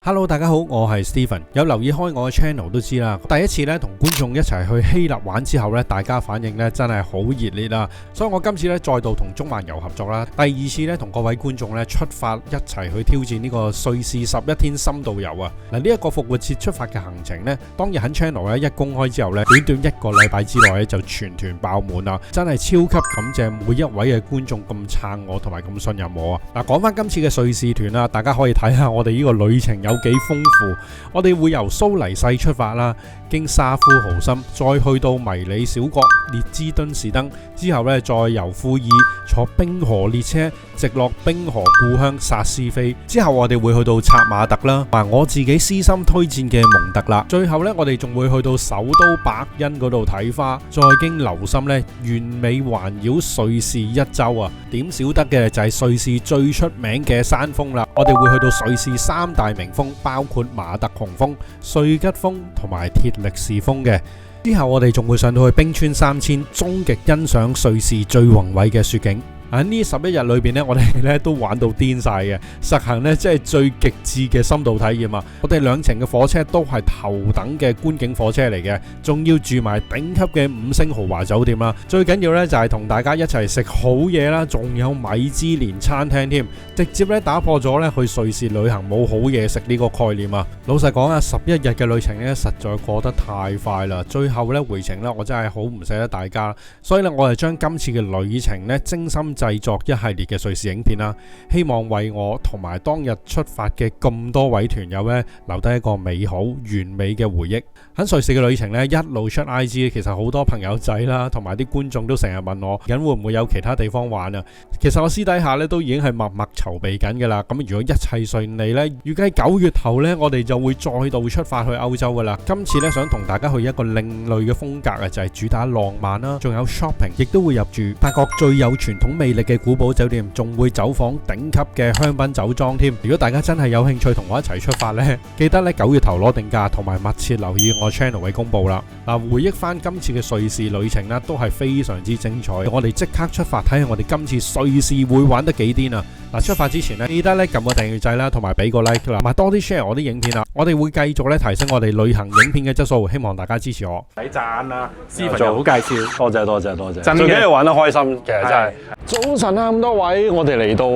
Hello， 大家好，我係 Steven。有留意開我嘅 channel 都知啦。第一次咧同觀眾一齊去希臘玩之後咧，大家反應咧真係好熱烈啦。所以我今次咧再度同中漫遊合作啦。第二次咧同各位觀眾咧出發一齊去挑戰呢個瑞士11天深度遊啊！嗱，呢一個復活節出發嘅行程咧，當日喺 channel 咧一公開之後咧，短短一個禮拜之內咧就全團爆滿啦！真係超級感謝每一位嘅觀眾咁撐我同埋咁信任我啊！嗱，講翻今次嘅瑞士團啦，大家可以睇下我哋呢個旅程有幾豐富。我哋會由蘇黎世出發啦，經沙夫豪森，再去到迷你小國列支敦士登，之後咧再由庫爾坐冰河列車直落冰河故鄉薩斯菲，之後我哋會去到策馬特啦，我自己私心推薦嘅蒙特啦，最後咧我哋仲會去到首都伯恩嗰度睇花，再經留心咧完美環繞瑞士一周啊！點少得嘅就係瑞士最出名嘅山峰啦，我哋會去到瑞士三大名峰，包括馬特洪峰、瑞吉峰同埋鐵力士峰嘅。之後我哋仲會上到去冰川3000，終極欣賞瑞士最宏偉嘅雪景。喺呢11日裏邊呢，我哋咧都玩到癲晒嘅，實行呢即係最極致嘅深度體驗啊！我哋兩程嘅火車都係頭等嘅觀景火車嚟嘅，仲要住埋頂級嘅5星豪華酒店啦。最緊要呢就係同大家一齊食好嘢啦，仲有米芝蓮餐廳添，直接咧打破咗咧去瑞士旅行冇好嘢食呢個概念啊！老實講啊，11日嘅旅程呢實在過得太快啦，最後呢回程呢我真係好唔捨得大家，所以呢我係將今次嘅旅程呢精心製作一系列嘅瑞士影片啦，希望為我同埋當日出發嘅咁多位團友咧留低一個美好完美嘅回憶。喺瑞士嘅旅程咧一路出 IG， 其實好多朋友仔啦同埋啲觀眾都成日問我，緊會唔會有其他地方玩啊？其實我私底下咧都已經係默默籌備緊噶啦。咁如果一切順利咧，預計9月頭咧我哋就會再度出發去歐洲噶啦。今次咧想同大家去一個另類嘅風格啊，就係主打浪漫啦，仲有 shopping， 亦都會入住法國最有傳統魅力嘅古堡酒店，仲會走訪頂級嘅香檳酒莊添。如果大家真係有興趣同我一齊出發呢，記得咧9月頭攞定價，同埋密切留意我 channel 嘅公佈啦。嗱，回憶翻今次嘅瑞士旅程啦，都係非常之精彩。我哋即刻出發睇下我哋今次瑞士會玩得幾癲啊！嗱，出發之前呢，記得咧撳個訂閱掣啦，同埋俾個 like 啦，同埋多啲 share 我啲影片啦。我哋會繼續咧提升我哋旅行影片嘅質素，希望大家支持我。抵讚啊，Steven做好介紹，多謝多謝多謝，真嘅，最緊要玩得開心，其實真係。早晨啊，咁多位，我哋嚟到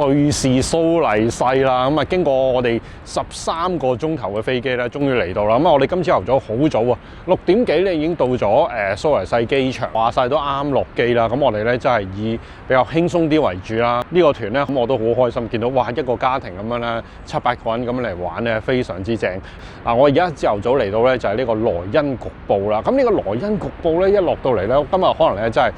瑞士蘇黎世啦，咁啊經過我哋13個鐘頭嘅飛機咧，終於嚟到啦。咁啊，我哋今朝頭早好早啊，6點幾咧已經到咗蘇黎世機場，話晒都啱落機啦。咁我哋咧真係以比較輕鬆啲為主啦。呢個團咧，咁我都好開心，見到哇一個家庭咁樣咧，7-8個人咁樣嚟玩咧，非常之正。嗱，我而家朝頭早嚟到咧就係呢個萊茵局部啦。咁呢個萊茵局部咧一落到嚟咧，今日可能咧真係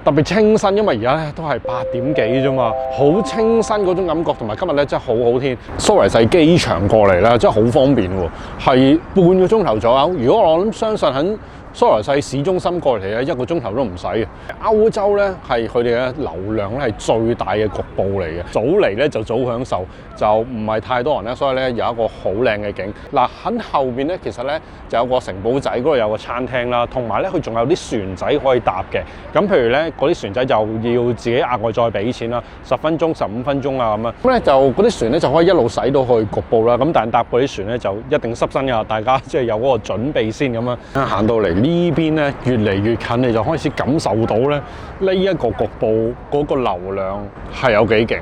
特別清新，因為而家咧都係8點幾啫嘛，好清新嗰種感覺，同埋今日咧真係好好天。蘇黎世機場過嚟咧真係好方便喎，係半個鐘頭左右。如果我諗相信喺蘇黎世市中心過嚟咧，1個鐘頭都唔使嘅。歐洲咧係佢哋嘅流量咧係最大嘅局部嚟嘅，早嚟咧就早享受，就唔係太多人咧，所以咧有一個好靚嘅景。嗱，喺後邊咧其實咧就有個城堡仔，嗰度有個餐廳啦，同埋咧佢仲有啲船仔可以搭嘅。咁譬如咧嗰啲船仔就要自己額外再俾錢啦，10分鐘、15分鐘啊咁樣。咁咧就嗰啲船咧就可以一路駛到去局部啦。咁但係搭嗰啲船咧就一定濕身㗎，大家即係有嗰個準備先咁樣。行到嚟呢邊咧越嚟越近，你就開始感受到咧呢一個局部嗰個流量係有幾勁，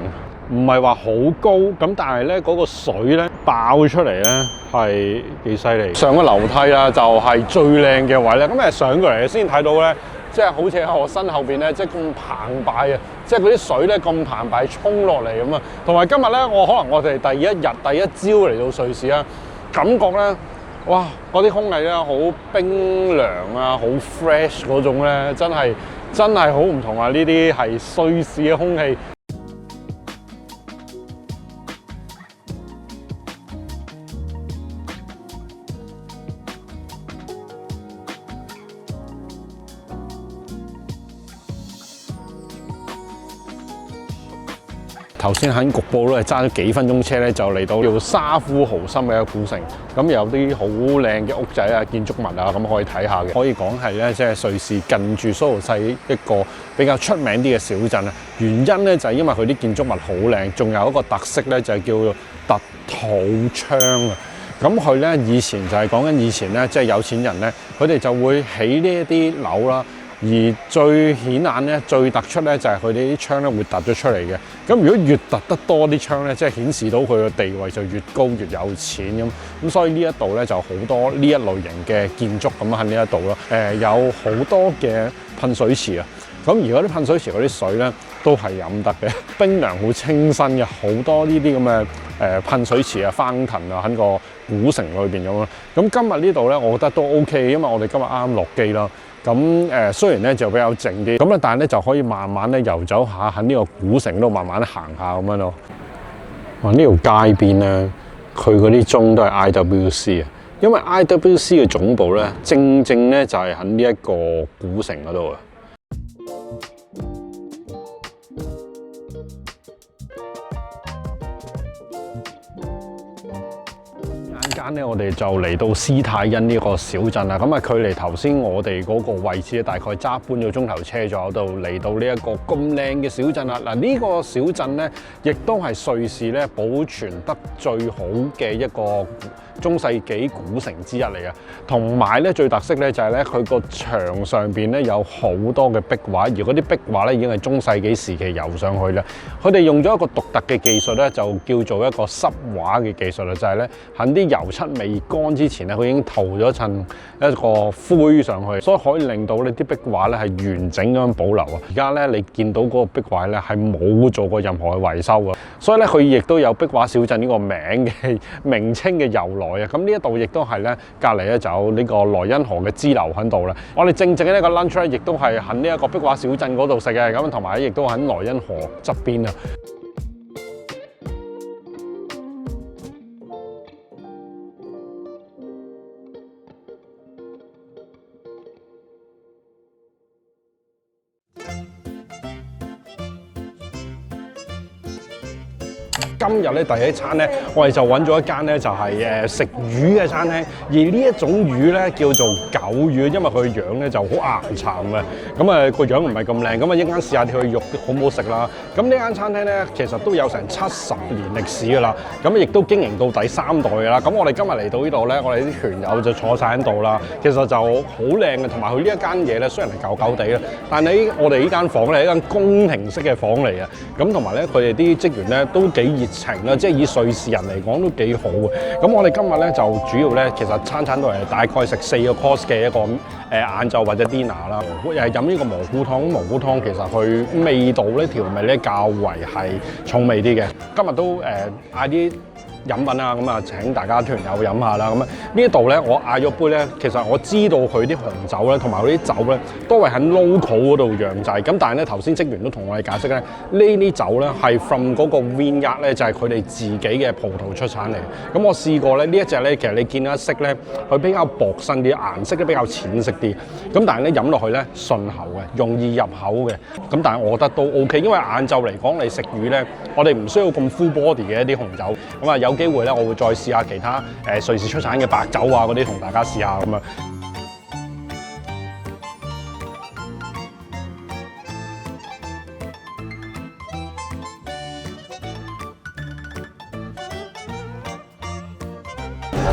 唔係話好高咁，但係咧嗰個水咧爆出嚟咧係幾犀利。上個樓梯啦就係最靚嘅位咧，咁上過嚟先睇到咧，即係好似喺我身後邊咧，即係咁澎湃啊！即係嗰啲水咧咁澎湃衝落嚟咁啊！同埋今日咧，我哋第一日第一朝嚟到瑞士啊，感覺咧〜哇！嗰啲空氣咧好冰涼啊，好 fresh 嗰種咧，真係好唔同啊！呢啲係瑞士嘅空氣。頭先喺局部都係揸咗幾分鐘車咧，就嚟到叫沙夫豪森嘅一個古城。咁有啲好靚嘅屋仔啊、建築物啊，咁可以睇下嘅。可以講係咧，即係瑞士近住蘇黎世一個比較出名啲嘅小鎮啊。原因咧就係因為佢啲建築物好靚，仲有一個特色咧就係叫做特土窗啊。咁佢咧以前就係講緊以前咧，即係有錢人咧，佢哋就會起呢一啲樓啦。而最顯眼咧、最突出咧，就係佢哋啲窗咧會突咗出嚟嘅。咁如果越突得多啲窗咧，即係顯示到佢嘅地位就越高越有錢咁。咁所以呢一度咧就好多呢一類型嘅建築咁喺呢一度咯。有好多嘅噴水池啊。咁而嗰啲噴水池嗰啲水咧都係飲得嘅，冰涼好清新嘅，好多呢啲咁嘅噴水池啊、翻騰啊喺個古城裏邊咁咯。咁今日呢度咧，我覺得都 OK， 因為我哋今日啱落機啦。咁雖然咧就比較靜啲，咁咧但係咧就可以慢慢咧遊走下喺呢個古城度慢慢行下咁樣咯。哇！呢條街邊咧，佢嗰啲鐘都係 IWC 啊，因為 IWC 嘅總部咧，正咧就係喺呢一個古城嗰度啊。間咧，我哋就嚟到斯泰因呢個小鎮啦。咁啊，距離頭先我哋嗰個位置咧，大概揸半個鐘頭車左右度嚟到呢一個咁靚嘅小鎮啦。嗱，呢個小鎮咧，亦都係瑞士咧保存得最好嘅一個中世紀古城之一嚟嘅。同埋咧，最特色咧就係咧，佢個牆上邊咧有好多嘅壁畫，而嗰啲壁畫咧已經係中世紀時期油上去啦。佢哋用咗一個獨特嘅技術咧，就叫做一個濕畫嘅技術啦，就係咧喺啲油漆未乾之前咧，佢已經塗咗層一個灰上去，所以可以令到呢啲壁畫咧係完整咁樣保留啊。而家咧你見到嗰個壁畫咧係冇做過任何嘅維修啊，所以咧佢亦都有壁畫小鎮呢個名稱嘅由來啊。咁呢一度亦都係咧隔離咧就有呢個萊茵河嘅支流喺度啦。我哋正呢個 lunch 咧，亦都係喺呢一個壁畫小鎮嗰度食嘅，咁同埋亦都喺萊茵河側邊啊。今日咧第一餐咧，我哋就揾咗一間咧就係食魚嘅餐廳，而呢一種魚咧叫做狗魚，因為佢嘅樣咧就好岩巉嘅，咁啊個樣唔係咁靚，咁啊一陣間試下佢肉好唔好食啦。咁呢間餐廳咧其實都有成70年歷史㗎啦，咁亦都經營到第3代㗎啦。咁我哋今日嚟到呢度咧，我哋啲團友就坐晒喺度啦。其實就好靚嘅，同埋佢呢一間嘢咧雖然係舊舊地啦，但係我哋呢間房咧係一間宮廷式嘅房嚟嘅，咁同埋咧佢哋啲職員咧都幾熱情啦，即係以瑞士人嚟講都幾好嘅。咁我哋今日咧就主要咧，其實餐都係大概食4個 course 嘅一個晏晝或者 dinner 啦。又係飲呢個蘑菇湯，蘑菇湯其實佢味道咧調味咧較為係重味啲嘅。今日都嗌啲飲品啊，咁啊請大家團友飲下啦。咁啊呢一度咧，我嗌咗杯咧，其實我知道佢啲紅酒咧，同埋佢啲酒咧，都係喺 local 嗰度釀製。咁但係咧，頭先職員都同我哋解釋咧，呢啲酒咧係 from 嗰個 vineyard 咧，就係佢哋自己嘅葡萄出產嚟。咁我試過咧，呢一隻咧，其實你見得色咧，佢比較薄身啲，顏色都比較淺色啲。咁但係咧飲落去咧順口嘅，容易入口嘅。咁但係我覺得都 OK， 因為晏晝嚟講，你食魚咧，我哋唔需要咁 full body 嘅一啲紅酒。咁啊有機會咧，我會再試下其他瑞士出產嘅白酒啊，嗰啲同大家試下咁啊。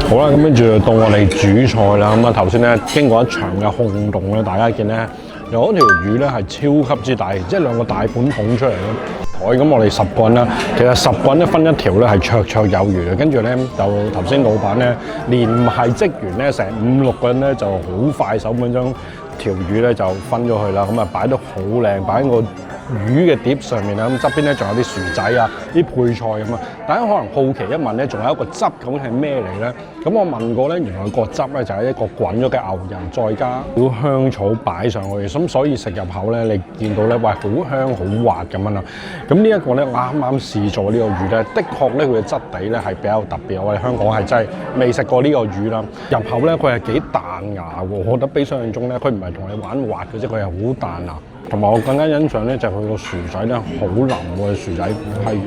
好啦，咁跟住到我哋主菜啦。咁啊頭先咧經過一場嘅轟動咧，大家見咧有一條魚咧係超級之大，即係2個大盤捧出嚟咯。咁我哋10個人啦，其實10個人咧分一條咧係綽綽有餘嘅。跟住咧就頭先老闆咧連唔係職員咧成5、6個人咧就好快手咁將條魚咧就分咗去啦。咁啊擺得好靚，擺喺個魚嘅碟上面啦。咁側邊咧仲有啲薯仔啊、啲配菜咁啊。大家可能好奇一問咧，仲有一個汁究竟係咩嚟咧？咁我問過咧，原來個汁咧就係一個滾咗嘅牛仁，再加少香草擺上去，咁所以食入口咧，你見到咧，哇，好香好滑咁樣啦。咁呢一個咧，我啱啱試咗呢個魚咧，的確咧佢嘅質地咧係比較特別，我哋香港係真係未食過呢個魚啦。入口咧佢係幾彈牙喎，我覺得比想象中咧，佢唔係同你玩滑嘅啫，佢係好彈牙。同埋我更加欣賞咧就係佢個薯仔咧好腍喎，薯仔係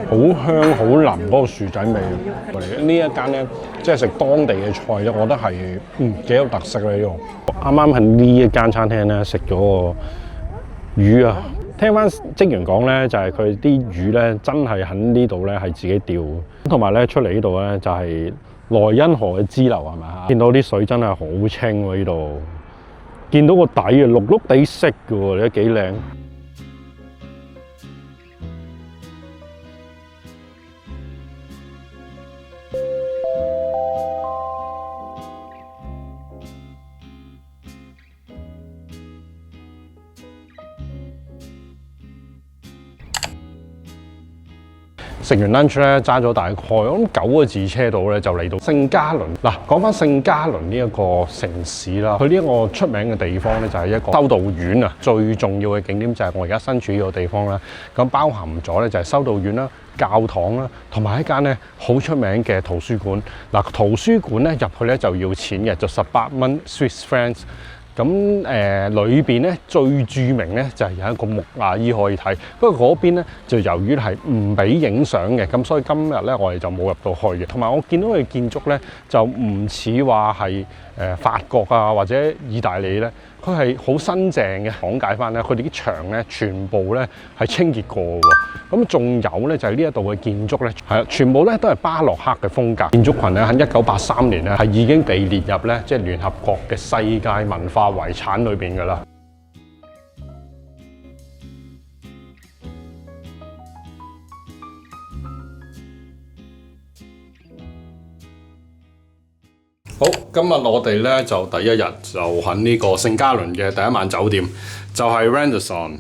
好香好腍嗰個薯仔味嚟。呢一間咧即係食當地嘅菜咧，我覺得係幾有特色嘅呢個。啱啱喺呢一間餐廳咧食咗個魚啊！聽翻職員講咧，就係佢啲魚咧真係喺呢度咧係自己釣，同埋咧出嚟呢度咧就係萊茵河嘅支流係咪啊？見到啲水真係好清喎，呢度見到個底啊綠綠地色嘅喎，你都幾靚。食完 lunch 咧，揸咗大概我諗9個字車度咧，就嚟到聖加侖。嗱，講翻聖加侖呢一個城市啦，佢呢一個出名嘅地方咧，就係一個修道院啊。最重要嘅景點就係我而家身處呢個地方啦。咁包含咗咧就係修道院啦、教堂啦，同埋一間咧好出名嘅圖書館。嗱，圖書館咧入去咧就要錢嘅，就18蚊 Swiss francs。咁裏邊咧最著名咧就係有一個木乃伊可以睇，不過嗰邊咧就由於係唔俾影相嘅，咁所以今日咧我哋就冇入到去嘅。同埋我見到佢建築咧就唔似話係法國啊或者意大利咧，佢係好新淨嘅。講解翻咧，佢哋啲牆咧全部咧係清潔過喎。咁仲有咧就係呢一度嘅建築咧係全部咧都係巴洛克嘅風格。建築群咧喺1983年咧係已經被列入咧即係聯合國嘅世界文化遺產裏邊㗎啦。好，今日我哋咧就第一日就喺呢個聖加侖嘅第一晚酒店，就係 Radisson。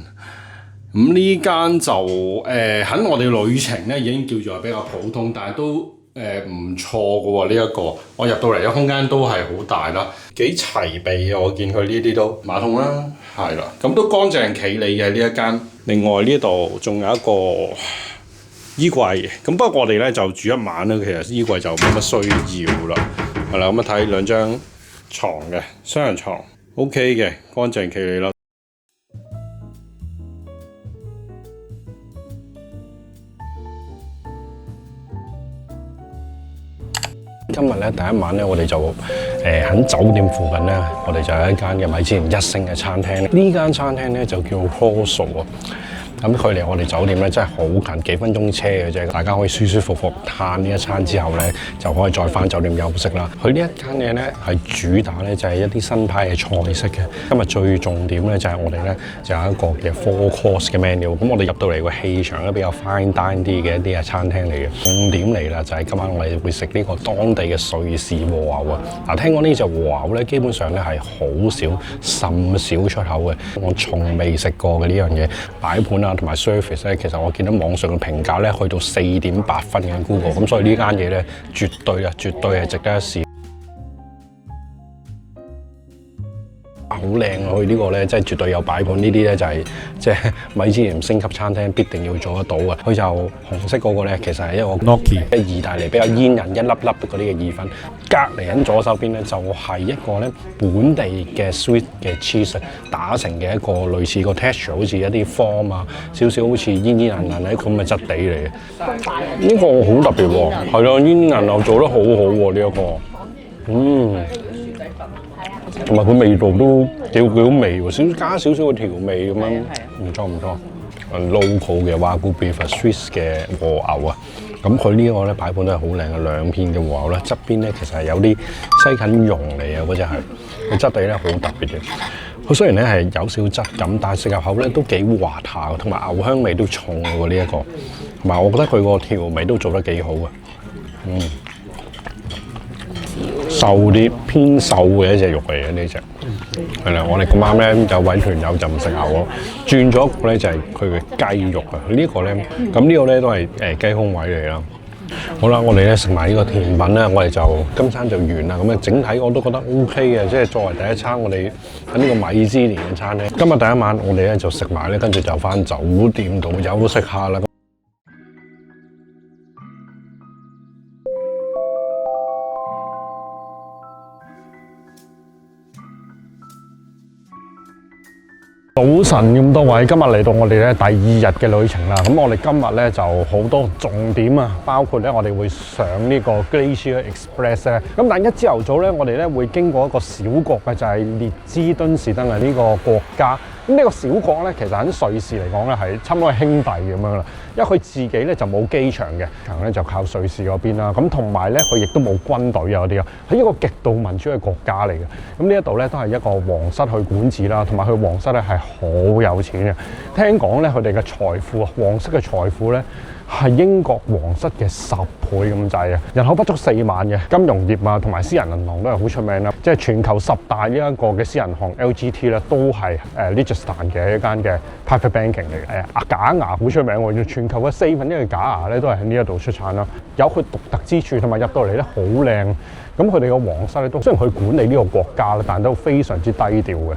咁呢間就喺我哋旅程咧已經叫做比較普通，但係都唔錯嘅喎。呢一個我入到嚟嘅空間都係好大啦，幾齊備啊！我見佢呢啲都馬桶啦，係啦，咁都乾淨企理嘅呢一間。另外呢度仲有一個衣櫃，咁不過我哋咧就住一晚啦，其實衣櫃就冇乜需要啦。係啦，咁睇兩張床嘅雙人床 ，OK 嘅，乾淨企理啦。今日咧第一晚咧，我哋就喺酒店附近咧，我哋就有一間嘅米芝蓮1星嘅餐廳。呢間餐廳咧就叫 Corso 啊。咁距離我哋酒店咧真係好近，幾分鐘車嘅啫。大家可以舒舒服服嘆呢一餐之後咧，就可以再返酒店休息啦。佢呢一間嘢咧係主打咧就係一啲新派嘅菜式嘅。今日最重點咧就係我哋咧就有一個嘅 4 course 嘅 menu。咁我哋入到嚟個氣場咧比較 fine dine 啲嘅一啲嘅餐廳嚟嘅。重點嚟啦，就係今晚我哋會食呢個當地嘅瑞士和牛啊！嗱，聽講呢隻和牛咧基本上咧係好少甚少出口嘅，我從未食過嘅呢樣嘢。擺盤啊同埋 service 咧，其實我見到網上嘅評價咧去到4.8分嘅 Google， 咁所以呢間嘢咧絕對係值得一試。好靚啊！佢呢個咧，即係絕對有擺盤。呢啲咧就係即係米芝蓮星級餐廳必定要做得到嘅。佢就紅色嗰個咧，其實係一個 gnocchi，即係意大利比較煙韌一粒粒嗰啲嘅意粉。隔離喺左手邊咧，就係一個咧本地嘅 sweet 嘅 cheese 打成嘅一個類似個 texture， 好似一啲 form 啊，少少好似煙煙韌韌咧咁嘅質地嚟嘅。呢個好特別喎，係咯，煙韌又做得好好喎呢一個，同埋佢味道都幾好味喎，加少少嘅調味咁樣，唔錯唔錯。local 嘅 Wagyu beef Swiss 嘅和牛啊，咁佢呢個咧擺盤都係好靚嘅，兩片嘅和牛咧，側邊咧其實係有啲西芹蓉嚟嘅嗰隻係，個質地咧好特別嘅。佢雖然咧係有少質感，但係食入口咧都幾滑下，同埋牛香味都重喎呢一個。同埋我覺得佢個調味都做得幾好嘅，瘦啲偏瘦嘅一隻肉嚟嘅呢隻。係啦，我哋咁啱咧有位團友就唔食牛咯，轉咗一個咧就係佢嘅雞肉啊。呢個咧，咁呢個咧都係雞胸位嚟啦。好啦，我哋咧食埋呢個甜品咧，我哋就今餐就完啦。咁啊，整體我都覺得 OK 嘅，即係作為第一餐，我哋喺呢個米芝蓮嘅餐廳。今日第一晚我哋咧就食埋咧，跟住就返酒店度休息下啦。早晨咁多位，今日嚟到我哋咧第2日嘅旅程啦。咁我哋今日咧就好多重點啊，包括咧我哋會上呢個 Glacier Express 咧。咁但一朝頭早咧，我哋咧會經過一個小國嘅，就係列支敦士登啊呢個國家。咁呢個小國咧，其實喺瑞士嚟講咧係差唔多係兄弟咁樣啦。因為佢自己咧就冇機場嘅，場咧就靠瑞士嗰邊啦。咁同埋咧，佢亦都冇軍隊啊嗰啲啊，係一個極度民主嘅國家嚟嘅。咁呢一度咧都係一個皇室去管治啦，同埋佢皇室咧係好有錢嘅。聽講咧佢哋嘅財富啊，皇室嘅財富咧係英國皇室嘅10倍咁滯啊！人口不足4萬嘅，金融業啊同埋私人銀行都係好出名啦。即係全球10大呢一個嘅私人銀行 LGT 咧，都係Liechtenstein 嘅一間嘅 private banking 嚟嘅。假牙好出名喎，全球嘅1/4嘅假牙咧都係喺呢一度出產啦。有佢獨特之處，同埋入到嚟咧好靚。咁佢哋嘅皇室咧都雖然佢管理呢個國家咧，但都非常之低調嘅。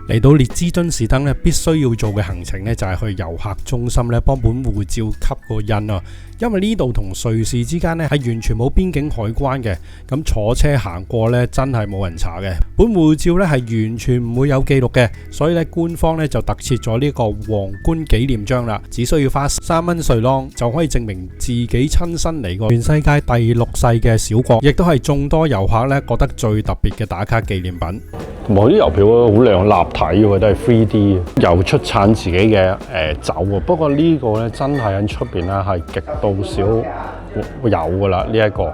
嚟到列支敦士登咧，必須要做嘅行程咧就係去遊客中心咧幫本護照吸個印啊！因為呢度同瑞士之間咧係完全冇邊境海關嘅，咁坐車行過咧真係冇人查嘅。本護照咧係完全唔會有記錄嘅，所以咧官方咧就特設咗呢個皇冠紀念章啦，只需要花3蚊瑞郎就可以證明自己親身嚟過全世界第6世嘅小國，亦都係眾多遊客咧覺得最特別嘅打卡紀念品。同埋啲郵票好靚立體喎，都係 3D 又出產自己嘅酒喎。不過呢個咧真係喺出邊咧係極度少有噶啦呢一個。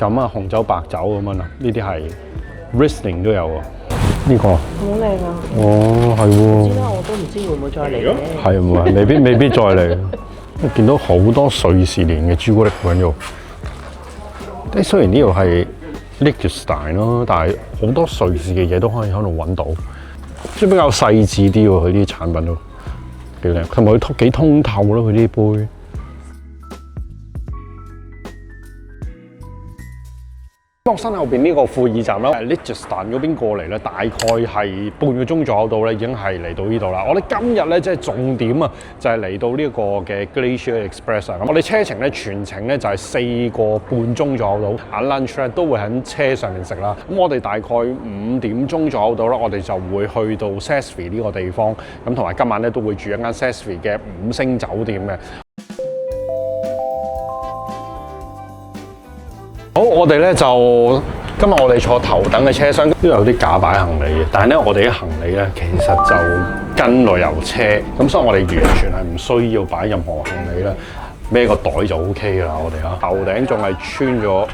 咁啊紅酒白酒咁樣啦，呢啲係 Riesling 都有喎。呢個好靚啊！哦，係喎。知啦，我都唔知會唔會再嚟嘅。係唔係？未必再嚟。我見到好多瑞士蓮嘅朱古力喺度。即雖然呢度係Liechtenstein 咯，但係好多瑞士嘅嘢都可以喺度揾到，即係比較細緻啲喎。佢啲產品都幾靚，同埋佢幾通透咯。佢啲杯。落山後邊呢個庫爾站啦，Liechtenstein 嗰邊過嚟咧，大概係半個鐘左右到咧，已經係嚟到呢度啦。我哋今日咧即係重點啊，就係嚟到呢個嘅 Glacier Express 啊。咁我哋車程咧全程咧就係4個半鐘左右到，晏 lunch 咧都會喺車上面食啦。咁我哋大概5點鐘左右到啦，我哋就會去到 Sesvi 呢個地方。咁同埋今晚咧都會住一間 Sesvi 嘅5星酒店嘅。好，我哋咧就今日我哋坐頭等嘅車廂，都有啲架擺行李嘅。但係咧，我哋啲行李咧其實就跟旅遊車，咁所以我哋完全係唔需要擺任何行李啦，孭個袋就 OK 噶啦。我哋頭頂仲係穿咗，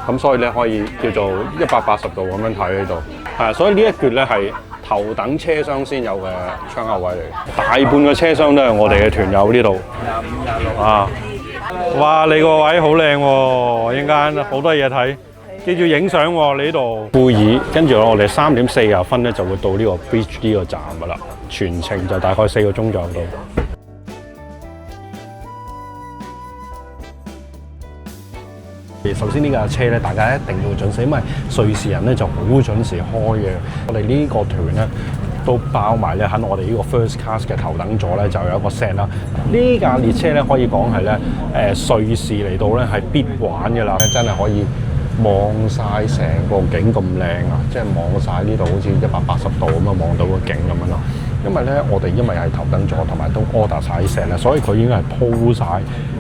咁所以咧可以叫做180度咁樣睇呢度。係，所以呢一橛咧係頭等車廂先有嘅窗口位嚟，大半個車廂都係我哋嘅團友呢度。25、26啊！哇！你個位好靚喎，陣間好多嘢睇，記住影相喎。你呢度貝爾，跟住我哋3點40分咧就會到呢個 Bridge 呢個站噶啦，全程就大概4個鐘左右到。首先呢架車咧，大家一定要準時，因為瑞士人咧就好準時開嘅。我哋呢個團咧都包埋咧喺我哋呢個 First Class 嘅頭等座咧，就有一個 set 啦。呢架列車咧可以講係咧瑞士嚟到咧係必玩嘅啦，真係可以望晒成個景咁靚啊！即係望晒呢度好似180度咁啊，望到個景咁樣咯。因為咧，我哋因為係頭等座，同埋都 order 晒石啦，所以佢已經係鋪晒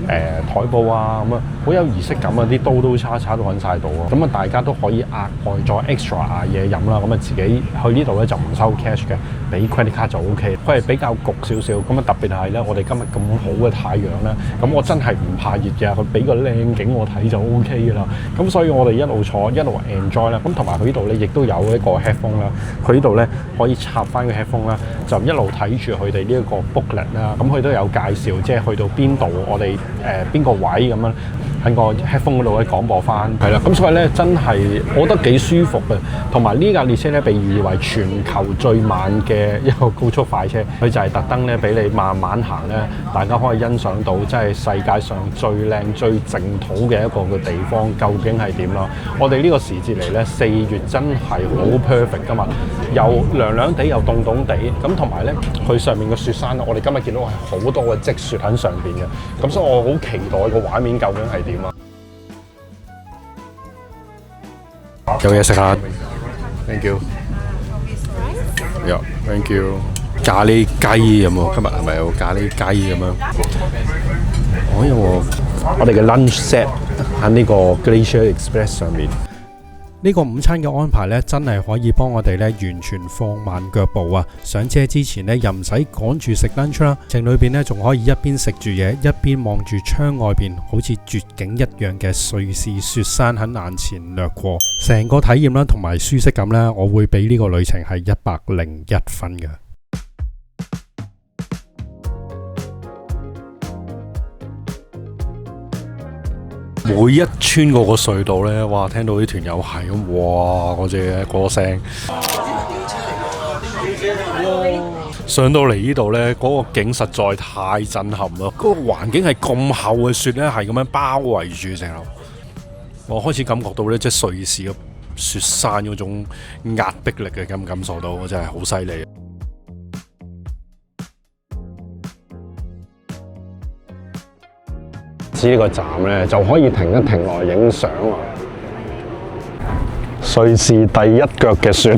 台布啊，咁啊好有儀式感啊！啲刀叉都揾晒度啊！咁啊，大家都可以額外再 extra 嗌嘢飲啦。咁啊，自己去呢度咧就唔收 cash 嘅，俾 credit card 就 OK。佢係比較焗少少，咁啊特別係咧，我哋今日咁好嘅太陽咧，咁我真係唔怕熱嘅，佢俾個靚景我睇就 OK 嘅啦。咁所以我哋一路坐一路 enjoy 啦。咁同埋佢呢度咧亦都有一個 headphone 啦，佢呢度咧可以插翻個 headphone 啦。就一路睇住佢哋呢一個 booklet 啦，咁佢都有介紹，即係去到邊度，我哋邊個位咁樣喺個 headphone 嗰度咧廣播翻，係啦，咁所以咧真係我覺得幾舒服嘅。同埋呢架列車咧被譽為全球最慢嘅一個高速快車，佢就係特登咧俾你慢慢行咧，大家可以欣賞到即係世界上最靚最淨土嘅一個嘅地方究竟係點咯。我哋呢個時節嚟咧，4月真係好 perfect 噶嘛，又涼涼地又凍凍地咁。同埋咧，佢上面嘅雪山，我哋今日見到係好多嘅積雪喺上邊嘅，咁所以我好期待個畫面究竟係點啊！有嘢食下， Thank you。Thank you。咖喱雞咁喎，今日係咪有咖喱雞咁樣？因為我哋嘅 lunch set 喺呢個 Glacier Express 上面。呢個午餐嘅安排呢，真係可以幫我哋呢完全放慢腳步啊！上車之前呢，又唔使趕住食 lunch 啦，程裏邊呢，仲可以一邊食住嘢，一邊望住窗外邊好似絕景一樣嘅瑞士雪山喺眼前掠過，成個體驗啦同埋舒適感呢，我會俾呢個旅程係101分嘅。每一穿過個隧道呢，哇！聽到啲團友係咁，哇！嗰隻歌聲，上到嚟呢度呢，嗰個景實在太震撼啦！嗰個環境係咁厚嘅雪呢，係咁樣包圍住成樓。我開始感覺到呢，即係瑞士嘅雪山嗰種壓迫力嘅感受到，真係好犀利。呢個站咧就可以停一停落嚟影相啊！瑞士第一腳嘅雪，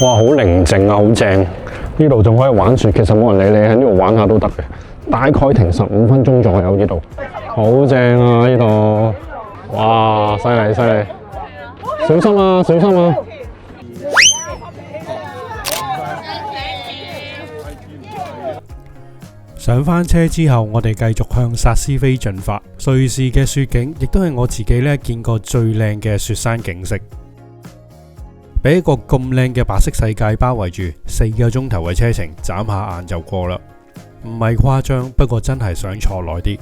哇，好寧靜啊，好正！呢度仲可以玩雪，其實冇人理你，喺呢度玩下都得嘅。大概停15分鐘左右呢度，好正啊！呢度，哇，犀利犀利！小心啊，小心啊！上返車之後，我哋繼續向薩斯菲進發。瑞士嘅雪景亦都係我自己呢見過最靚嘅雪山景色。俾一個咁靚嘅白色世界包圍住，4個鐘頭嘅車程，眨下眼就過啦。唔係誇張，不過真係想坐耐啲。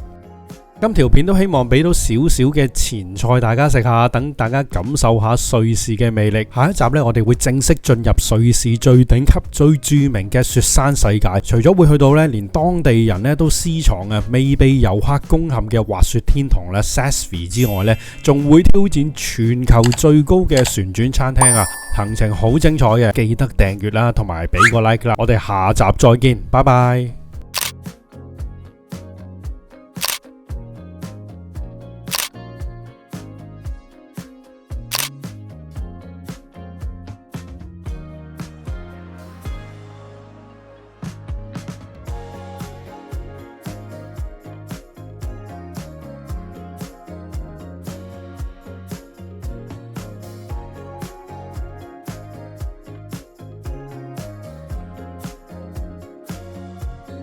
今條片都希望俾到少少嘅前菜大家食下，等大家感受下瑞士嘅魅力。下一集呢，我哋會正式進入瑞士最頂級、最著名嘅雪山世界。除咗會去到呢，連當地人呢都私藏啊未被遊客攻陷嘅滑雪天堂咧 Sassfi 之外呢，仲會挑戰全球最高嘅旋轉餐廳啊！行程好精彩嘅，記得訂閱啦，同埋俾個 like 啦。我哋下集再見，拜拜。